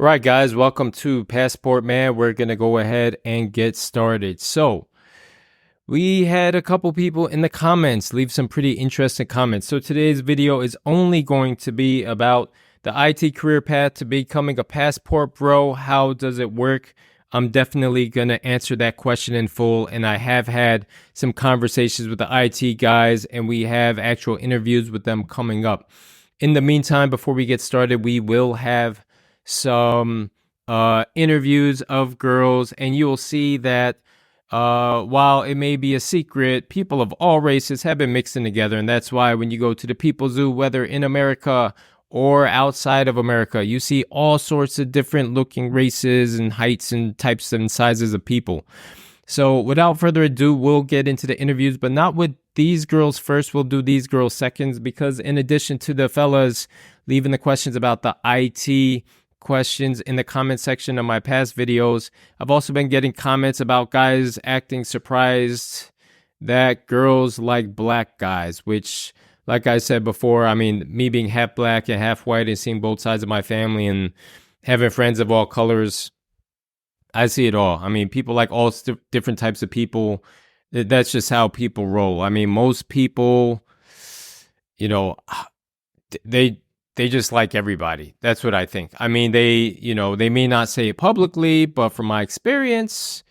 All right, guys, welcome to Passport Man. We're going to go ahead and get started. So, we had a couple people in the comments leave some pretty interesting comments. So, today's video is only going to be about the IT career path to becoming a passport bro. How does it work? I'm definitely going to answer that question in full. And I have had some conversations with the IT guys, and we have actual interviews with them coming up. In the meantime, before we get started, we will have some interviews of girls, and you will see that while it may be a secret, people of all races have been mixing together. And that's why when you go to the People Zoo, whether in America or outside of America, you see all sorts of different looking races and heights and types and sizes of people. So without further ado, we'll get into the interviews, but not with these girls first. We'll do these girls seconds, because in addition to the fellas leaving the questions about the IT questions in the comment section of my past videos, I've also been getting comments about guys acting surprised that girls like black guys, which, like I said before, I mean, me being half black and half white and seeing both sides of my family and having friends of all colors, I see it all. I mean, people like all different types of people. That's just how people roll. I mean, most people, you know, they just like everybody. That's what I think. I mean, they may not say it publicly, but from my experience,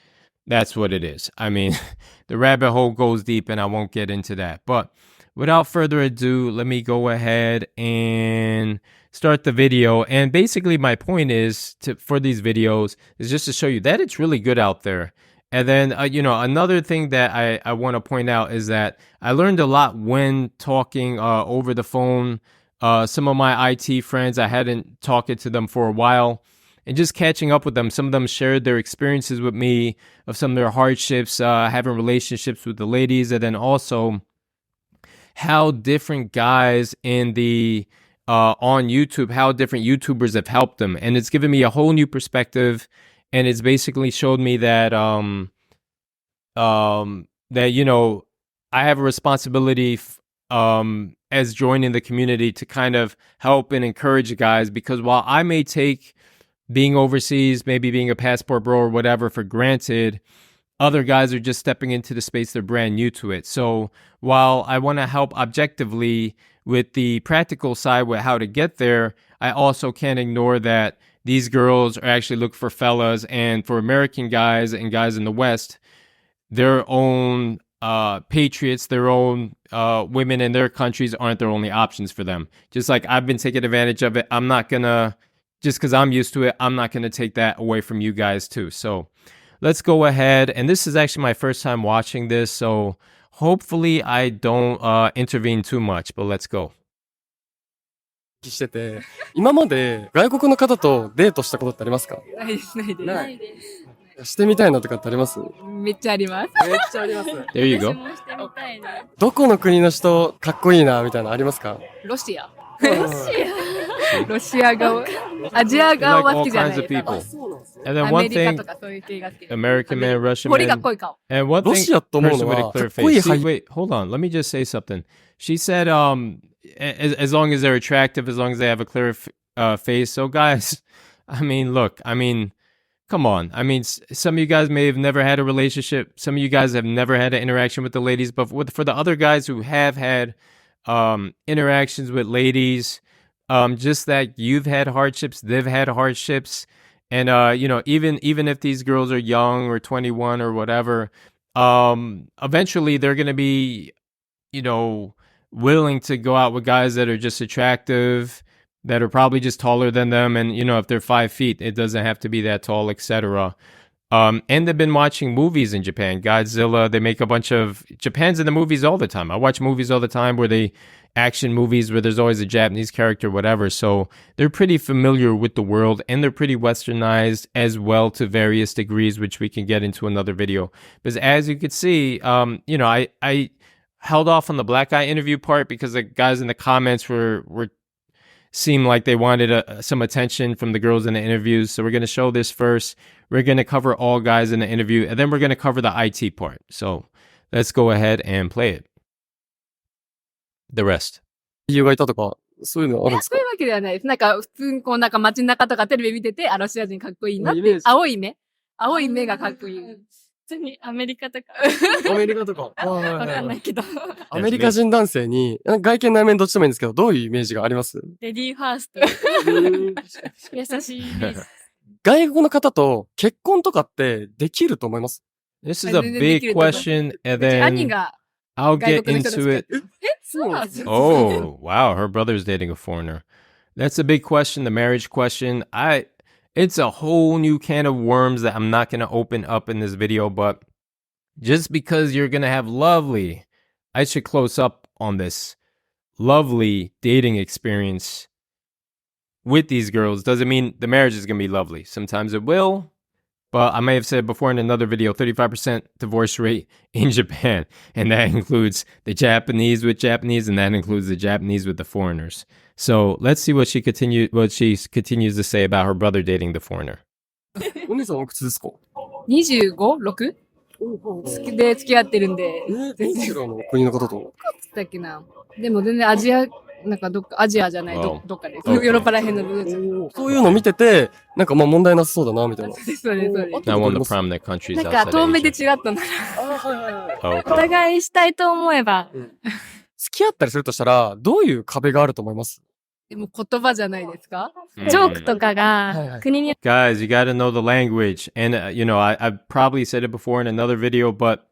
that's what it is. I mean, the rabbit hole goes deep, and I won't get into that. But without further ado, let me go ahead and start the video. And basically my point is for these videos is just to show you that it's really good out there. And then, another thing that I want to point out is that I learned a lot when talking over the phone. Some of my IT friends, I hadn't talked to them for a while, and just catching up with them. Some of them shared their experiences with me of some of their hardships, having relationships with the ladies, and then also how different guys in the on YouTube, how different YouTubers have helped them. And it's given me a whole new perspective, and it's basically showed me that that I have a responsibility as joining the community to kind of help and encourage guys, because while I may take being overseas, maybe being a passport bro or whatever for granted, other guys are just stepping into the space. They're brand new to it. So while I want to help objectively with the practical side with how to get there, I also can't ignore that these girls are actually looking for fellas, and for American guys and guys in the West, their own patriots, their own women in their countries aren't their only options for them. Just like I've been taking advantage of it, I'm not gonna, just because I'm used to it, I'm not gonna take that away from you guys too. So let's go ahead. And this is actually my first time watching this, so hopefully I don't intervene too much, but let's go. してて、今まで外国の方とデートしたことってありますか？ないです、ないです。ないしてみたいのとかってあります？めっちゃあります。めっちゃあります。There you 私 go. もしてみたいな。どこの国の人かっこいいなみたいなのありますか？ロシア。ロロシア側。アジア You 側 like は好 all きじゃな kinds い of です。 people. そうなんですね。 And then ア one メリカ thing, とかそういう系が好きです。 American man, Russian 彫りが man. 濃い顔。 And one thing, ロシアと思うの person は with a clear かっこいい face. See, 俳 wait, hold on. Let me just say something. She said, as long as they're attractive, as long as they have a clear face. So guys, I mean, look, I mean, come on. I mean, some of you guys may have never had a relationship. Some of you guys have never had an interaction with the ladies, but for the other guys who have had interactions with ladies, just that you've had hardships, they've had hardships. And, even if these girls are young or 21 or whatever, eventually they're going to be, willing to go out with guys that are just attractive, that are probably just taller than them. And, if they're 5 feet, it doesn't have to be that tall, etc. And they've been watching movies in Japan. Godzilla, they make a bunch of, Japan's in the movies all the time. I watch movies all the time action movies where there's always a Japanese character, whatever. So they're pretty familiar with the world, and they're pretty westernized as well to various degrees, which we can get into another video. Because as you could see, I held off on the black guy interview part because the guys in the comments were seemed like they wanted some attention from the girls in the interviews. So we're going to show this first. We're going to cover all guys in the interview, and then we're going to cover the IT part. So let's go ahead and play it. The rest. 友がいたとか、そういうのあるんですか？そういうわけではないです。なんか、普通にこう、なんか街中とかテレビ見てて、ロシア人かっこいいなってイメージ。青い目がかっこいい。普通にアメリカとかアメリカとか。わかんないけど。アメリカ人男性に、外見内面どっちでもいいんですけど、どういうイメージがあります？レディーファースト。優しいイメージ。外国の方と結婚とかってできると思います？ This is a big question, and 兄 then が I'll 外 get 国の人と into 付き合っ it. てる。そうなんですよ。 Oh, wow, her brother's dating a foreigner. That's a big question, the marriage question. It's a whole new can of worms that I'm not going to open up in this video, but just because you're going to have I should close up on this, lovely dating experience with these girls doesn't mean the marriage is going to be lovely. Sometimes it will, but I may have said before in another video, 35% divorce rate in Japan. And that includes the Japanese with Japanese, and that includes the Japanese with the foreigners. So let's see what she continues to say about her brother dating the foreigner. お姉さんおいくつですか？ 25?6? で付き合ってるんで。どちらの国の方と？つったっけな。でも全然アジア、なんかアジアじゃない、どっかで。ヨーロッパらへんの部分。そういうの見てて、なんかまあ問題なさそうだな、みたいな。そうです、そうです。 Not one of the prominent countries なんか outside 遠目で Asia. 違ったんだな。Oh, お okay. 互いしたいと思えば、付き合ったりするとしたら、どういう壁があると思います？でも言葉じゃないですか？ジョークとかはいはいが国によって Guys, you got to know the language. And, I've probably said it before in another video, but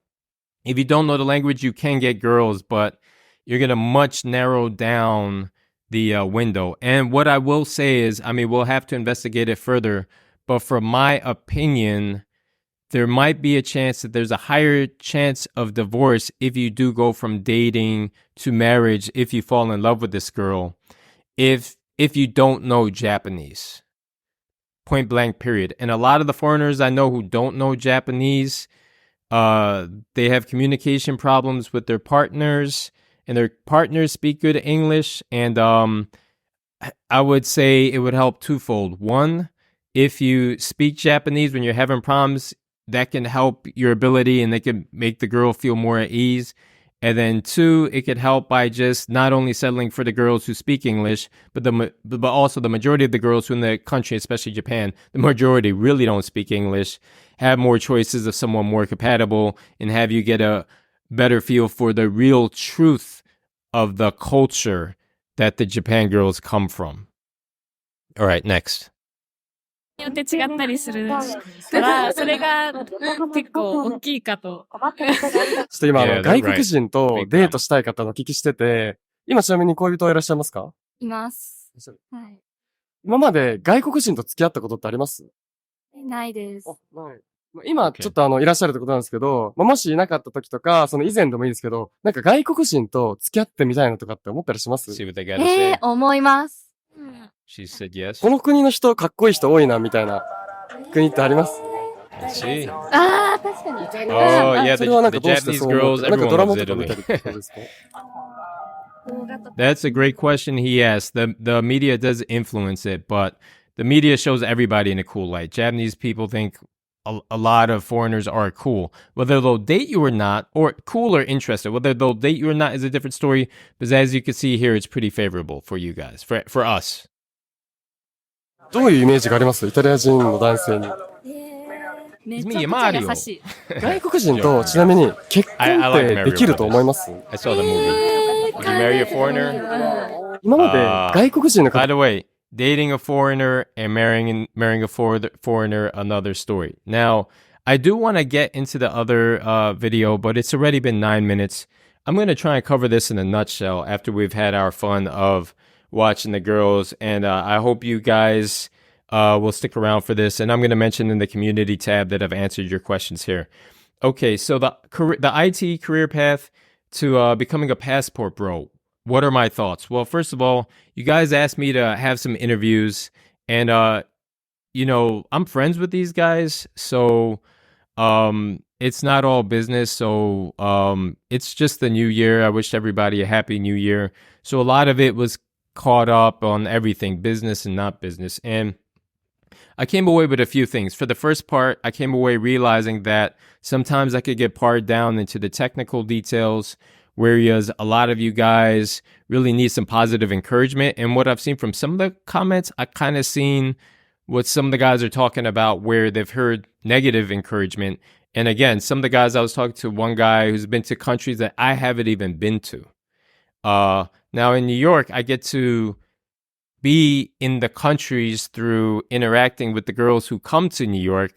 if you don't know the language, you can get girls, but you're going to much narrow down the window. And what I will say is, we'll have to investigate it further, but from my opinion, there might be a chance that there's a higher chance of divorce if you do go from dating to marriage, if you fall in love with this girl, if you don't know Japanese. Point blank, period. And a lot of the foreigners I know who don't know Japanese, they have communication problems with their partners, and their partners speak good English. And I would say it would help twofold. One, if you speak Japanese when you're having problems, that can help your ability and they can make the girl feel more at ease. And then two, it could help by just not only settling for the girls who speak English, but also the majority of the girls who in the country, especially Japan, the majority really don't speak English, have more choices of someone more compatible, and have you get a better feel for the real truth of the culture that the Japan girls come from. All right, next. によって違ったりするから、それが結構大きいかと。ちょっと今、Yeah, 外国人とデートしたい方のお聞きしてて、今ちなみに恋人はいらっしゃいますか？います。はい。今まで外国人と付き合ったことってあります？ないです。はい。今、ちょっといらっしゃるってことなんですけど、もしいなかった時とか、その以前でもいいですけど、なんか外国人と付き合ってみたいなとかって思ったりします？ See what they got to say. 思います。She said yes. この国の人かっこいい人多いな、みたいな国ってあります？ Let's see. ああ、確かに。Oh, yeah, それはなん the かどうして Japanese そう思っ girls, て、なんかド everyone ラマ loves とか見た Italy. りってことですか？動画とか That's a great question he asked. The media does influence it, but the media shows everybody in a cool light. Japanese people think a lot of foreigners are cool. Whether they'll date you or not, or cool or interested, whether they'll date you or not is a different story. But as you can see here, it's pretty favorable for you guys, for us. どういうイメージがあります？イタリア人の男性に。めちゃくちゃ優しい。外国人とちなみに結婚ってできると思います？ I saw the movie. Would you marry a foreigner? 今まで外国人の By 方、 the way, dating a foreigner and marrying a foreigner, another story. Now, I do want to get into the other video, but it's already been 9 minutes. I'm going to try and cover this in a nutshell after we've had our fun of watching the girls, and I hope you guys will stick around for this. And I'm going to mention in the community tab that I've answered your questions here. Okay, so the IT career path to becoming a passport bro. What are my thoughts? Well, first of all, you guys asked me to have some interviews, and I'm friends with these guys, so it's not all business. So it's just the new year. I wish everybody a happy new year. So a lot of it was caught up on everything, business and not business. And I came away with a few things. For the first part, I came away realizing that sometimes I could get pared down into the technical details whereas a lot of you guys really need some positive encouragement. And what I've seen from some of the comments, I kind of seen what some of the guys are talking about where they've heard negative encouragement. And again, some of the guys, I was talking to one guy who's been to countries that I haven't even been to. Now in New York, I get to be in the countries through interacting with the girls who come to New York,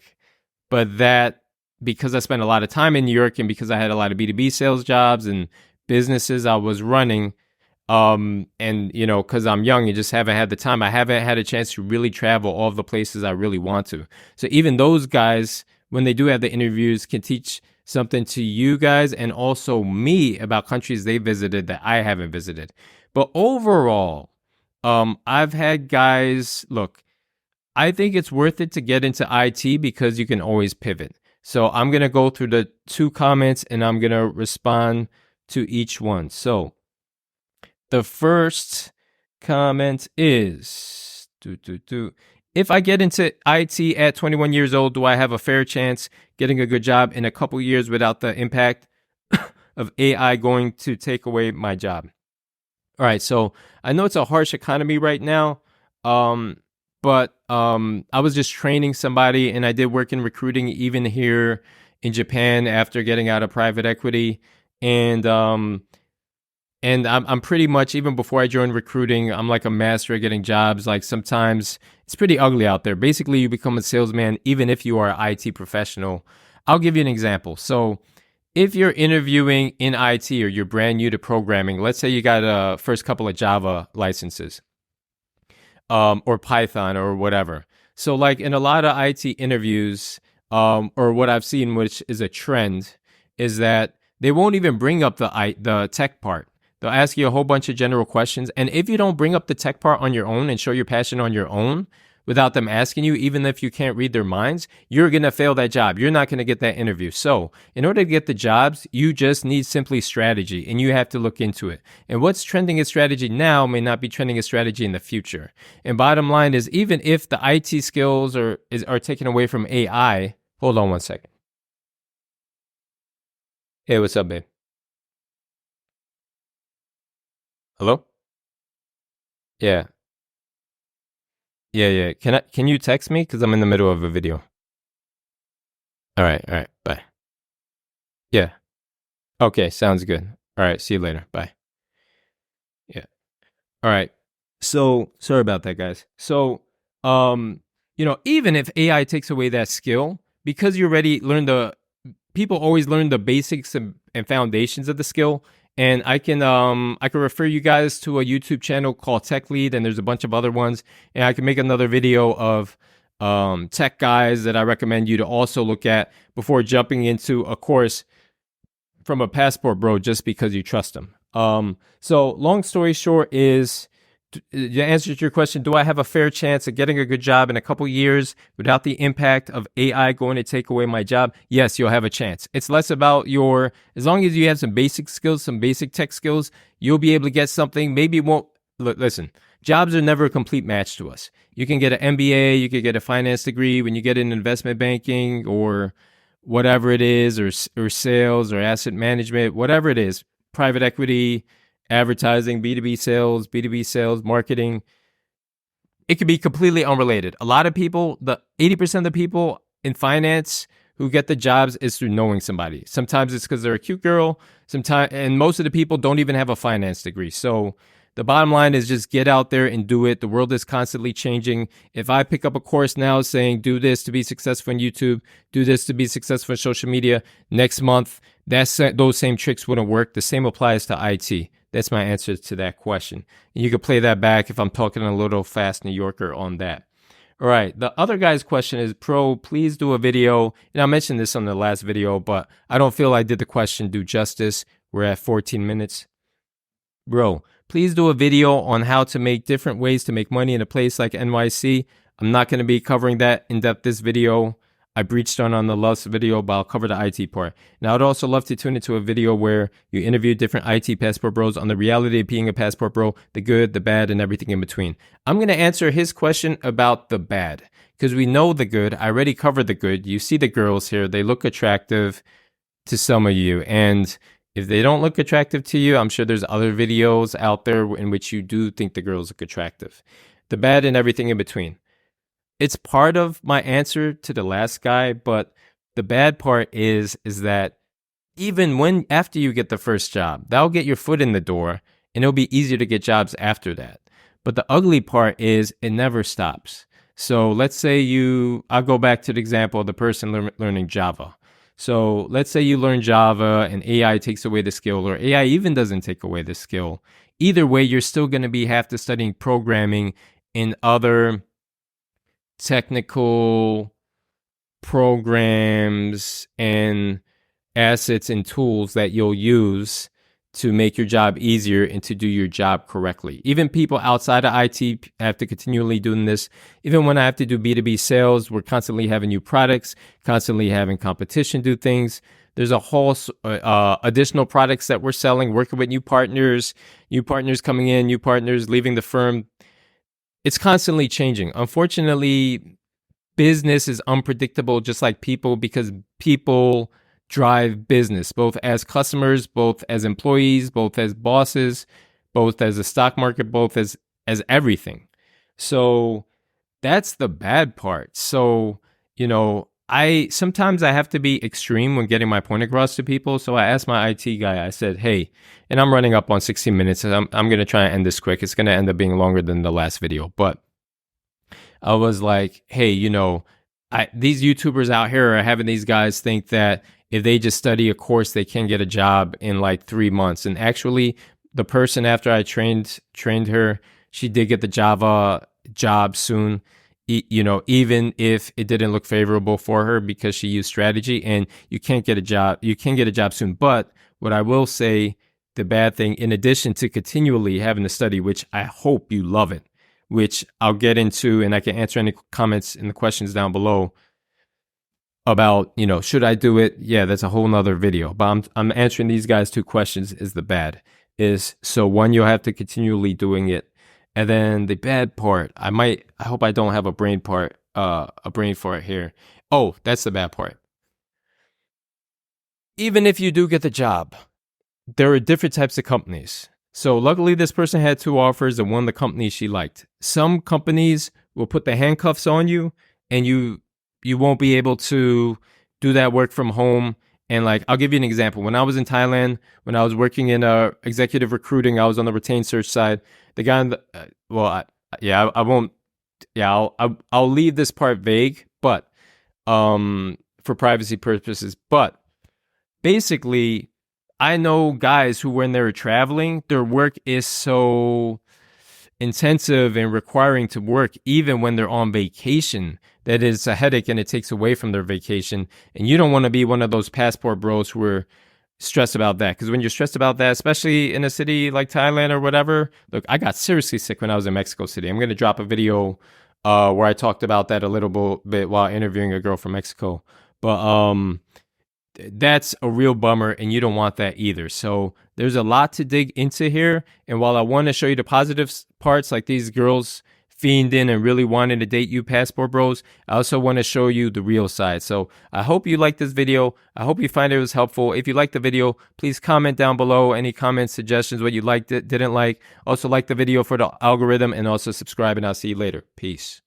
but that because I spent a lot of time in New York and because I had a lot of B2B sales jobs and businesses I was running, and you know, because I'm young and just haven't had the time, I haven't had a chance to really travel all of the places I really want to. So even those guys, when they do have the interviews, can teach something to you guys and also me about countries they visited that I haven't visited. But overall, I've had guys, look, I think it's worth it to get into IT because you can always pivot. So I'm going to go through the 2 comments and I'm going to respond to each one. So the first comment is, if I get into IT at 21 years old, do I have a fair chance getting a good job in a couple years without the impact of AI going to take away my job? All right, so I know it's a harsh economy right now, but I was just training somebody and I did work in recruiting even here in Japan after getting out of private equity. And I'm pretty much, even before I joined recruiting, I'm like a master at getting jobs. Like sometimes it's pretty ugly out there. Basically, you become a salesman even if you are an IT professional. I'll give you an example. So if you're interviewing in IT or you're brand new to programming, let's say you got a first couple of Java licenses, or Python or whatever. So like in a lot of IT interviews, or what I've seen, which is a trend, is that they won't even bring up the tech part. They'll ask you a whole bunch of general questions. And if you don't bring up the tech part on your own and show your passion on your own without them asking you, even if you can't read their minds, you're going to fail that job. You're not going to get that interview. So in order to get the jobs, you just need simply strategy and you have to look into it. And what's trending as strategy now may not be trending as strategy in the future. And bottom line is, even if the IT skills are taken away from AI, hold on one second. Hey, what's up, babe? Hello? Yeah. Yeah. Can you text me? Because I'm in the middle of a video. All right. Bye. Yeah. Okay, sounds good. All right, see you later. Bye. Yeah. All right. So sorry about that, guys. So, even if AI takes away that skill, because you already learned people always learn the basics and foundations of the skill. And I can refer you guys to a YouTube channel called Tech Lead, and there's a bunch of other ones. And I can make another video of tech guys that I recommend you to also look at before jumping into a course from a Passport Bro just because you trust them. So long story short is, the answer to your question, do I have a fair chance of getting a good job in a couple years without the impact of AI going to take away my job? Yes, you'll have a chance. It's less about as long as you have some basic skills, some basic tech skills, you'll be able to get something. Maybe it won't, listen, jobs are never a complete match to us. You can get an MBA, you could get a finance degree. When you get in investment banking or whatever it is, or sales or asset management, whatever it is, private equity, advertising, B2B sales, marketing, it could be completely unrelated. A lot of people, 80% of the people in finance who get the jobs is through knowing somebody. Sometimes it's because they're a cute girl, and most of the people don't even have a finance degree. So the bottom line is just get out there and do it. The world is constantly changing. If I pick up a course now saying do this to be successful on YouTube, do this to be successful on social media, next month, those same tricks wouldn't work. The same applies to IT. That's my answer to that question. And you can play that back if I'm talking a little fast New Yorker on that. All right. The other guy's question is, Pro, please do a video. And I mentioned this on the last video, but I don't feel I did the question do justice. We're at 14 minutes. Bro, please do a video on how to make different ways to make money in a place like NYC. I'm not going to be covering that in depth this video. I breached on the last video, but I'll cover the IT part. Now, I'd also love to tune into a video where you interview different IT Passport Bros on the reality of being a Passport Bro, the good, the bad, and everything in between. I'm going to answer his question about the bad, because we know the good. I already covered the good. You see the girls here. They look attractive to some of you. And If they don't look attractive to you, I'm sure there's other videos out there in which you do think the girls look attractive. The bad and everything in between. It's part of my answer to the last guy, but the bad part is that even when after you get the first job, that'll get your foot in the door and it'll be easier to get jobs after that. But the ugly part is it never stops. So let's say I'll go back to the example of the person learning Java. So let's say you learn Java and AI takes away the skill, or AI even doesn't take away the skill. Either way, you're still going to have to studying programming in other technical programs and assets and tools that you'll use to make your job easier and to do your job correctly. Even people outside of IT have to continually doing this. Even when I have to do B2B sales, we're constantly having new products, constantly having competition do things. There's a whole additional products that we're selling, working with new partners coming in, new partners leaving the firm. It's constantly changing. Unfortunately, business is unpredictable, just like people, because people drive business, both as customers, both as employees, both as bosses, both as a stock market, both as everything. So that's the bad part. So, sometimes I have to be extreme when getting my point across to people. So I asked my IT guy, I said, hey, and I'm running up on 16 minutes. And I'm going to try and end this quick. It's going to end up being longer than the last video. But I was like, hey, these YouTubers out here are having these guys think that if they just study a course, they can get a job in like 3 months. And actually, the person after I trained her, she did get the Java job soon. Even if it didn't look favorable for her because she used strategy, and you can't get a job. You can get a job soon. But what I will say, the bad thing, in addition to continually having to study, which I hope you love it, which I'll get into, and I can answer any comments and the questions down below about, should I do it? Yeah, that's a whole nother video. But I'm answering these guys 2 questions is the bad. So one, you'll have to continually doing it. And then the bad part, I hope I don't have a brain fart here. Oh, that's the bad part. Even if you do get the job, there are different types of companies. So luckily this person had 2 offers and one the company she liked. Some companies will put the handcuffs on you and you won't be able to do that work from home. And I'll give you an example. When I was in Thailand, when I was working in executive recruiting, I was on the retained search side. The guy I'll leave this part vague, but for privacy purposes. But basically, I know guys who, when they're traveling, their work is so intensive and requiring to work even when they're on vacation that it's a headache and it takes away from their vacation. And you don't want to be one of those passport bros who are stressed about that, because when you're stressed about that, especially in a city like Thailand or whatever, look, I got seriously sick when I was in Mexico City. I'm going to drop a video where I talked about that a little bit while interviewing a girl from Mexico. But that's a real bummer, and you don't want that either. So there's a lot to dig into here. And while I want to show you the positive parts, like these girls fiending and really wanting to date you passport bros, I also want to show you the real side. So I hope you liked this video. I hope you find it was helpful. If you liked the video, please comment down below any comments, suggestions, what you liked, didn't like. Also like the video for the algorithm, and also subscribe, and I'll see you later. Peace.